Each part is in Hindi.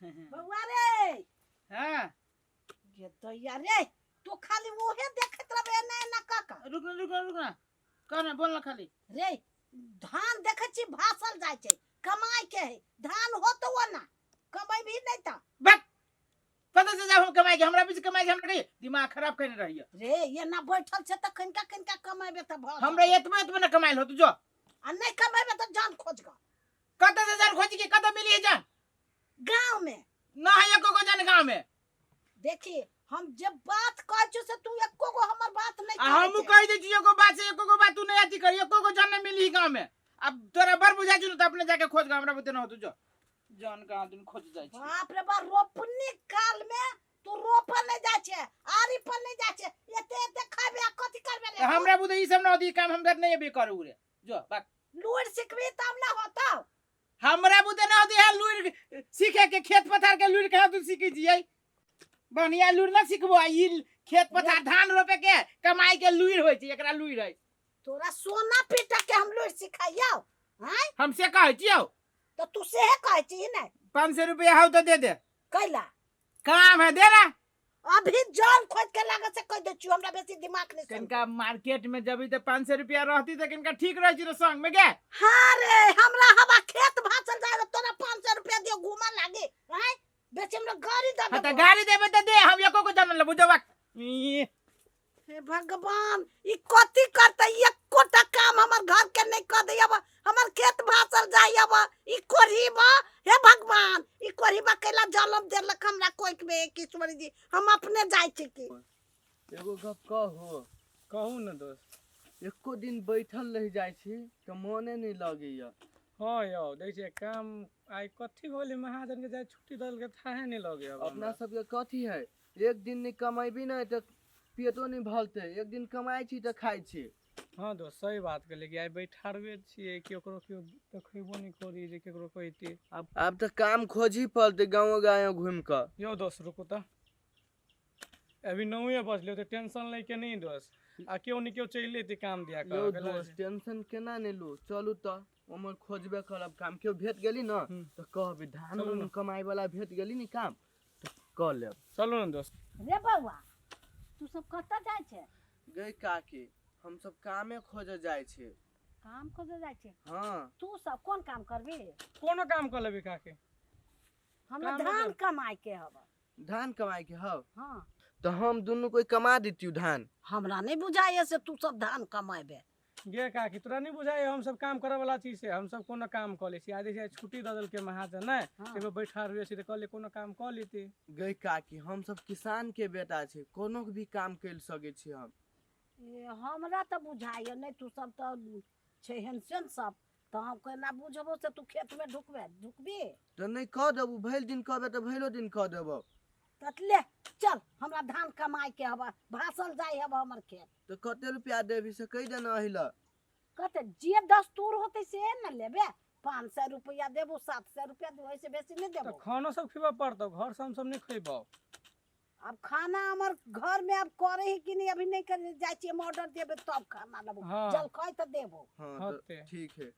बउआ रे हां ये दैया रे तू खाली ओहे देखत रहबे ना काका रुक ना कहना बोल ना खाली रे धान देखे छी भासल जाय छै कमाई के है धान होतो ना कमाई भी नहीं था बक पता से जा हम कमाई के हमरा बीच कमाई के हमरा दिमाग खराब करने रहिए रे ये ना बैठल छै त कनका कमाइबे त भ हमरा एतबे ना कमाइल हो तू जो आ नहीं कमाइबे त जान खोज ग कत से जान खोज के कत मिली है जान गांव में ना है एको को जान गांव में देखी हम जब बात कह छु से तू एको को हमर बात नहीं हम कह दे छी एको बात से एको को बात तू नहीं आती कर एको को जान मिली गांव में अब तोरा बर बुझा छु त अपने जाके खोज ग हमरा बते ना हो तू जो जान कहां दिन खोज जाय छी बाप रे बा रोपनी काल में तू रोपन नहीं जाय छे आरी पर नहीं जाय छे एते खाबे कथि करबे रे हमरा बुझे ई सब ना होती काम हम नहीं अभी करू रे जो बात लूर सिखबी तब ना होता हमरा बुते ना होती है लूर सीखे के खेत पथार के लूर कहां तू सीखी जियै बढ़िया लूर ना सिखबो ई खेत पथार धान रोपे के कमाई के लूर होय छै एकरा लूर है तोरा सोना पीटा के हम लूर सिखाइयो हैं हमसे कहै छियौ तो तू से कहै छी नै 500 रुपया हो तो दे दे कैला काम है दे ना अभी जान खोज के लागत से कह दे छु हमरा बेसी दिमाग नहीं कनका मार्केट में जब तो 500 रुपया रहती तो कनका ठीक रह छी संग में गे हां रे हमरा हवा खेत भाचल जाय तोरा 500 रुपया दियो घुमा लागे हैं बेचे हमरा गाड़ी दे त गाड़ी देबे त दे हम एको को जान ले बुझवा हे भगवान ई कथि करते एकोटा काम हमर घर के नहीं कर देब हमर खेत भासल जायब ई कोरीबा हे भगवान ई कोरीबा केला जलम देलक हमरा कोई के ईश्वरी जी हम अपने जाय छी की एगो गप कहू न दोस्त एको दिन बैठल रह जाय छी त मोने नहीं लगैया हां यौ देख छै काम आइ कथि होले महाजन के जाय छुट्टी दल के थाहे नहीं लगे अपना सब के कथि है एक दिन नहीं कमाइबी ना त पेटो नहीं भरते एक दिन कमाई छी त खाई छी हां दोस्त सही बात कहले कि आइ बैठारबे छिए केकरो केओ देखैबो नहीं करी जे केकरो कहिते अब त काम खोजी पड़ते गांव गांव घूम क यो दोस्त रुको त अभी नौवे बजले तो टेंशन ले के नहीं दोस्त आ क्यों नहीं क्यों चले ते काम दिया कर यो दोस्त टेंशन केना नहीं लो चलू त हमर खोजबे करब काम केओ भेट गेली न त कहबे धान कमाई वाला भेट गेली नि काम त क लेब चलो न दोस्त रे बउआ तू सब कत जाय छे गई काकी हम सब कामे खोजे जाय छे काम खोजे जाय छे हां तू सब कौन काम करबी कोनो काम कर लेबे काके हमरा धान कमाई के हब धान कमाई के हव हां तो हम दोनों कोई कमा देती धान हमरा नहीं बुझाए से तू सब धान कमाइबे गे काकी तोरा नहीं बुझाए हम सब काम करे वाला चीज से हम सब कोनो काम क ले छी आदि से छुट्टी द दल के महाजन नै एगो बैठा रहै छी त कहले कोनो काम क लेती गई काकी हम सब किसान के बेटा छे कोनो भी काम कर सके छी हम हमरा त बुझाइए नहीं तू सब त छे हेनसन सब त हम केना बुझबो से तू खेत में ढुकबी तो नहीं कह देबू भइल दिन कहबे तो भइलो दिन कह देबो ततले चल हमरा धान कमाई के हवा भासल जाय हब हमर खेत तो कते रुपया देबी से कह देना हिला कते जे दस्तूर होते से न लेबे 500 रुपया देबो 700 रुपया देबो ऐसे बेसी नहीं तो देबो खाना सब खिबा पड़तो घर से हम सब नहीं खइबो अब खाना हमर घर में अब करे ही कि नहीं अभी नहीं कर जाय छी हम ऑर्डर देबे तब खाना लेबो जल खाई त देबो हां तो ठीक है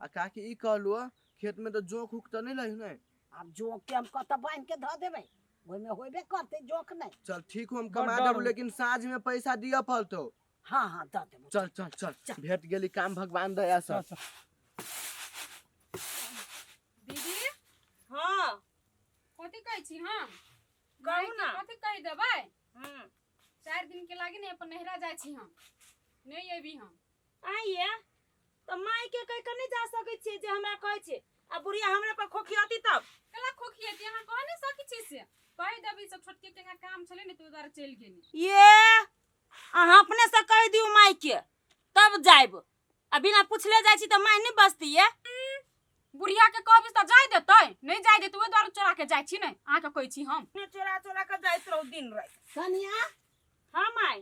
आ काकी ई कहलु खेत में तो जोख उख त नहीं लही नहीं अब जोक के हम कत बांध के ध देबे ओइ में होबे करते जोक नहीं चल ठीक हो हम कमा देबो लेकिन साँझ में पैसा दिया पड़तो हां द देबो चल चल चल भेट गेली काम भगवान दया से दीदी हां कथि कहै छी हम कहू ना कथि कहि देबै 4 दिन के लागी ने अपन नहरा जाय छी हम नहीं एबी हम आइए तो माई के कह के नहीं जा सकै छी जे हमरा कहै छै आ बुढ़िया हमरा पर खोखियाती तब कला खोखियती अहाँ कह नहीं सकै छी से कहि देबी सब छोटके के काम छले ने तो उधर चल गेली ये अहाँ अपने से कह दियो माई के तब जाइब आ बिना पूछले जाय छी त माई नहीं बसती है बुढ़िया के कहबी त जाय देतै नहीं जाय देतै ओइ द्वारा चोरा के जाय छी नहीं अहाँ के कहै छी हम ने चोरा चोरा के जाइत रहू दिन रात कनिया हां माई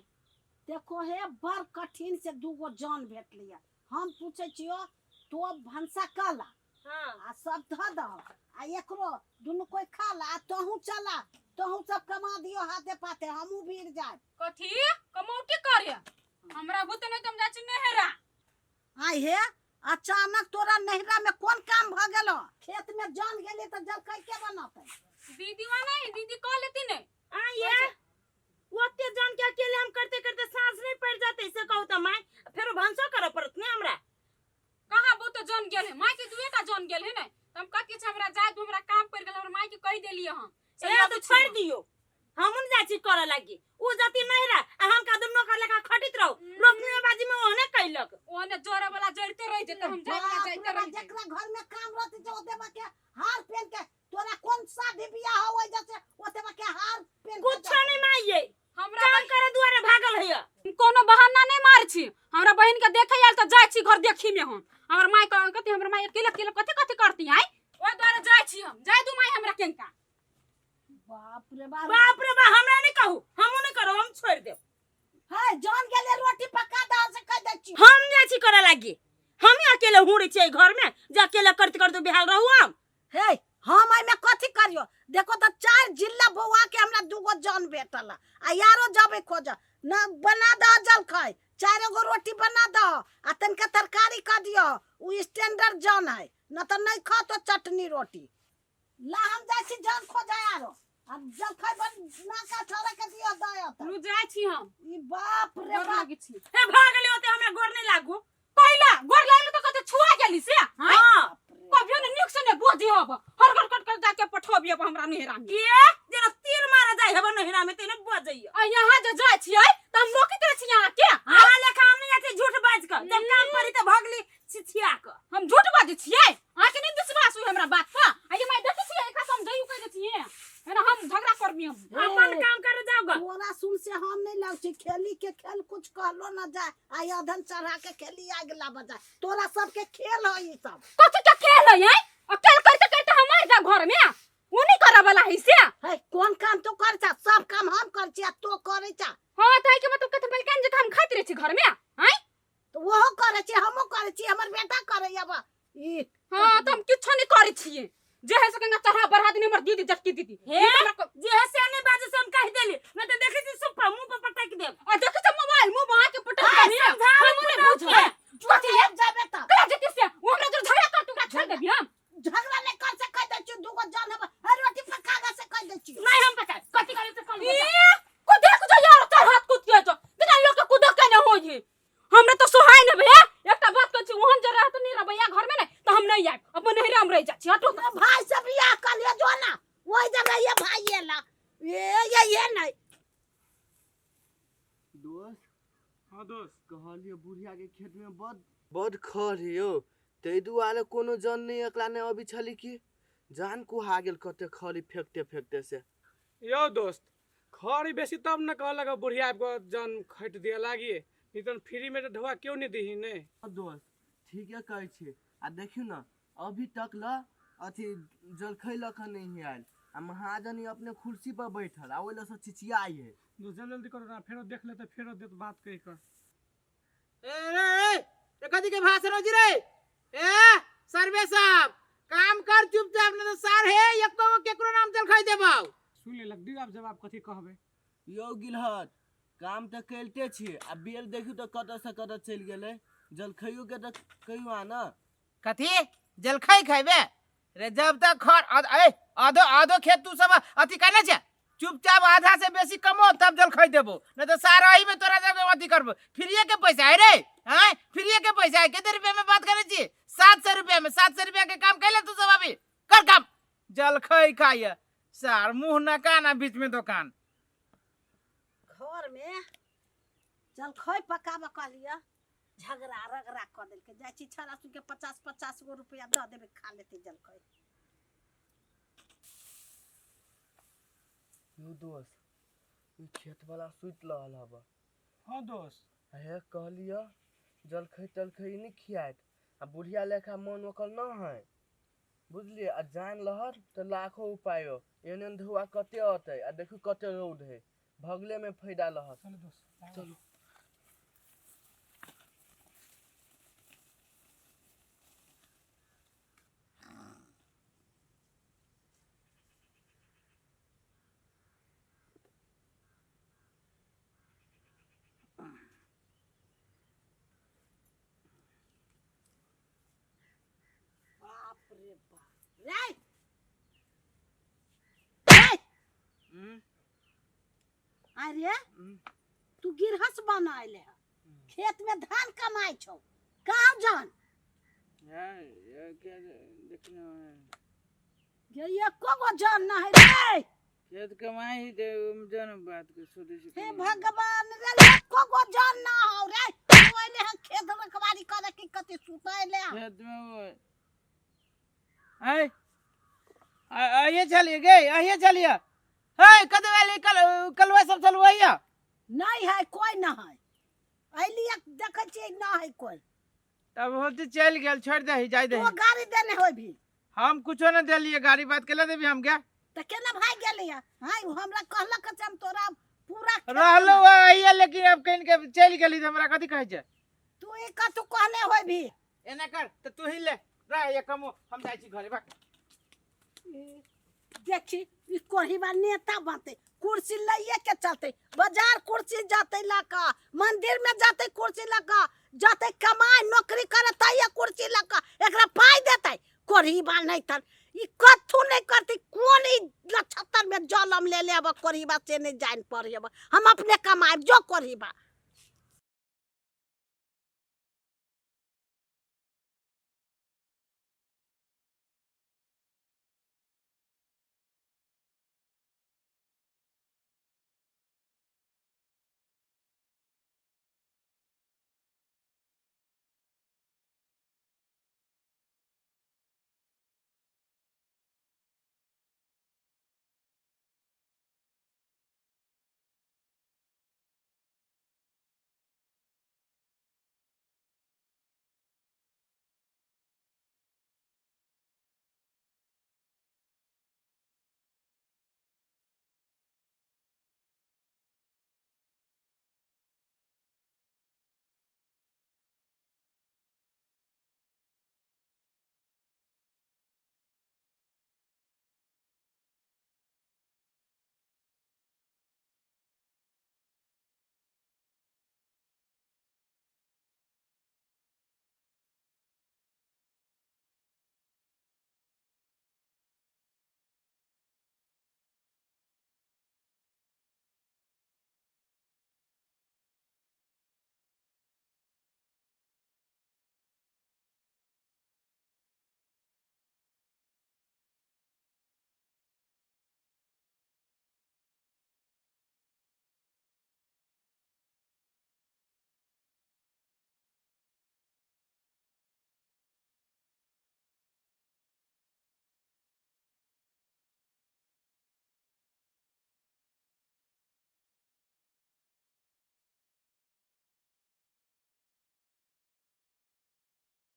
देखो हे बड़ कठिन से दूगो जान भेट लिया हम पूछे छियो तो भंसा काला हां आ सब ध द आ एकरो दुनु कोई खाला आ तहू चला तहू सब कमा दियो हाथे पाते हमहू भीड़ जाय कथि कमौटी करे हमरा बुते नहीं तुम जाय छी नहरा आई हे अचानक तोरा नहरा में कौन काम भ गेलो खेत में जान गेली त जल कई के बनतै दीदी वहाँ नहीं, दीदी कह लेती नहीं। आ ये ओते जान के अकेले हम करते करते सांस नहीं पड़ जाते इसे कहू तो मैं फिर भंसो करो पड़त नहीं हमरा। कहाँ वो तो जान गेल है, माई के दुए का जान गेल है ना। तो हम कहती छ हमरा जाय दू, हमरा काम पड़ गेल, हमरा माई के कह देलिए हम। ए तो छोड़ दियो, हम न जाची करे लगी। उ जाती नहीं रहा आ हम का दुनो कर लेका खटित रहो। रोकने बाजी में ओने कैलक, ओने जोरे वाला जड़ते रह जेते, हम जाय वाला जाते रह जेते। जेकरा घर में काम रहते जो देबा के हार पहन के, तोरा कौन शादी बियाह होय जैसे ओतेबा के हार पहन के कुछ नहीं माइए हमरा काम करे दुआरे भागल है। कोनो बहाना नहीं मार छी। हमरा बहन के देखे आयल तो जाय छी घर देखी में हम। हमर माई कहती हमर माई अकेले अकेले कथि कथि करती है, ओय द्वारे जाय छी हम। जाय दू माई हमरा केनका। बाप रे बाप। बाप रे बा हमरा नहीं कहू, हम नहीं करो, हम छोड़ दे। है जान गेले रोटी पका द से कह दे छी। हम जाची करे लगी, हम ही अकेले हुड़ी छी घर में, जे अकेले करते करते बिहाल रहू हम। हे हम आई में कथि करियो, देखो तो 4 जिल्ला बौआ के हमरा दूगो जान बेटल आ यारो जाबे खोज न बना द जलखै, 4 गो रोटी बना द आ तनका तरकारी कर दियो। उ स्टैंडर्ड जान है, न तो नहीं खा तो चटनी रोटी ला। हम जाई जान खोजा यारो अब जलखै बना का छोरा के दियो दयो त। नु जाय छी हम। ई बाप रे डर बाप। लागी छी। ए भागले होते हमरा गोर नहीं लागू। पहिला गोर लागले तो कते छुआ गेली से। हां हां कभियो ने निक से ने बोझी हब, हरगड़ कट कर जाके पठबिए हमरा नेहरा में। के जेना तीर मारा जाय हबो नहिरा में तेने बजैया। आ यहाँ जे जाय छियै त हम लोकित रह छी यहाँ के। हां लेखा हम नहीं जाते झूठ बाज कर, जब काम पड़ी त भगली छिछिया क। हम झूठ बाजै छियै, अहाँ के नहीं विश्वास होय हमरा बात पर। आ ये मैं देखै छियै एकरा हम जइयो कह दै छियै है ना, हम झगड़ा करबी हम। अपन काम करे जाओ ग। तोरा सुन से हम नहीं लग छी, खेली के खेल कुछ कहलो न जाए, आई अधन चढ़ा के खेली आगला बजा। तोरा सब के खेल हो ई सब। कथि के खेल है हैं? अकेले करते करते हमार जा घर में वो नहीं करे वाला है से। है कौन काम तो कर छ, सब काम हम कर छी आ तो करे छ। हां ताई के मतलब कते बलकान जे हम खाइत रह छी घर में हैं। तो वो करे छी, हमो करे छी, हमर बेटा करे अब ई। हां त हम किछ नहीं करै छियै, जे है सकेंगा चढ़ा बढ़ा दिन हमर दीदी जटकी दीदी हे जे हसे नहीं बाजे से हम कह देली, मैं तो देखै छी सुप्पा मुंह पर पटक देब। आ देखे छ मोबाइल मुंह में आके पटक देनी समझा हम नहीं बुझे। कथि है जाबे त कह जेते से वो हमरा जो झगड़ा कर टुकड़ा छोड़ देबी हम। झगड़ा नहीं कर से कह दे छी, दूगो जान है है रोटी पका गा से कह दे छी। नहीं हम पका कथि करे से कल ए को देख जो यार तोर हाथ कूद के जो बिना लोग के कूद के न होई। हमरा तो सोहाय न भैया, एकटा बात कहै छी ओहन जे रहत नहीं रबैया घर में नहीं तो हम नहीं आब, अपन नहिरा में रह जा छी। हटो तो भाई से बियाह कर ले जो ना, वही जगह ये भाई ये ला ये नहीं। दोस्त हां दोस्त कहलिए बुढ़िया के खेत में बड खर है यो, ते दुआरे कोनो जन नहीं एकला ने अभी छली की जान को हा गेल कते खरी फेंकते फेंकते से। यो दोस्त खरी बेसी तब न कहलक बुढ़िया को जन खट दिया लागी, इतन फ्री में ढवा क्यों नहीं दही ने। दोस्त ठीक है कहै छी, आ देखियो ना अभी तक ल अथी जलखै लखन नहीं आयल आ महाजनी अपने कुर्सी पर बैठल आ ओइला से चिचियाई है। जल्दी जल्दी करो ना, फेरो देख लेते फेरो देत बात कह कर। ए कथि के भाषण हो जी रे? ए सर्वे साहब काम कर चुपचाप, न तो सार है एको केकरो नाम जलखै देबौ। सुन ले लग दी आप जवाब कथी कहबे। यो गिलहत काम त कैलते छी, आ बेल देखियो त कत से कत चल गेलै, जलखैयो के त कहियो आ न। कथि जलखै खैबे रे? जब तक खर आधो आधो खेत तू सब अथी कहले छ, चुपचाप आधा से बेसी कमो तब जलखै देबो, न तो सारा ही में तोरा जब अथी करबो। फ्रीए के पैसा है रे, हैं फ्रीए के पैसा है। कितने रुपए में बात करे छी? 700 रुपए में। 700 रुपया के काम कैले तू सब अभी कर काम। जलखै खाइए सार मुंह न काना बीच में दुकान। घर में जलखै पकाबा कह लिया, झगड़ा रगड़ा कर देल के जाय छी छरा के 50-50 गो रुपया द देबे, खा लेते जलखै। यो दोस्त ई खेत वाला सुत रहल हबा। हां दोस्त हे कहलिए जलखै तलखै नहीं खियात, आ बुढ़िया लेखा मन ओकर न है बुझलिए। आ जान लहर तो लाखों उपाय हो, एने धुआ कते आते आ देखो कते रोड है, भगले में फायदा लहर। चलो दोस्त चलो बाप रे बाप रे अरे तू गिरहस बनाइले है खेत में धान कमाई छौ कहाँ जान ये एको गो जान ना है रे खेत कमाई दे जन बात के सोचे से हे भगवान रे एको गो जान ना हो रे ओइले हम खेत में कमारी करे की कते सुतैले खेत में वो आइए चलिए गए आइए चलिए है कदे वाले कलवा सब चलवाइया नहीं है कोई ना है अइलिया देखे छी ना है कोई तब होते चल गेल छोड़ दे जाय दे वो गाड़ी देने होय भी हम कुछो न देलिए गाड़ी बात केला देबी हम क्या त केना भाई गेलिया हां हमरा कहला कि हम तोरा पूरा रहलो आइए लेकिन अब कहीं के चल गेली त हमरा कथि कहै छै तू ई का तू कहने होय भी एना कर त तू ही ले रह ये कमो हम जाय छी घरे बा देखी ई कोढ़ीबा नेता बनते कुर्सी लइए के चलते बाजार कुर्सी जाते लाका मंदिर में जाते कुर्सी लगा जाते कमाए नौकरी करता ये कुर्सी लगा एकरा पाई देते कोढ़ीबा नहीं तर ई कथु नहीं करती कौन ई 76 में जलम ले ले अब कोढ़ीबा से नहीं जान पड़ी अब हम अपने कमाए जो कोढ़ीबा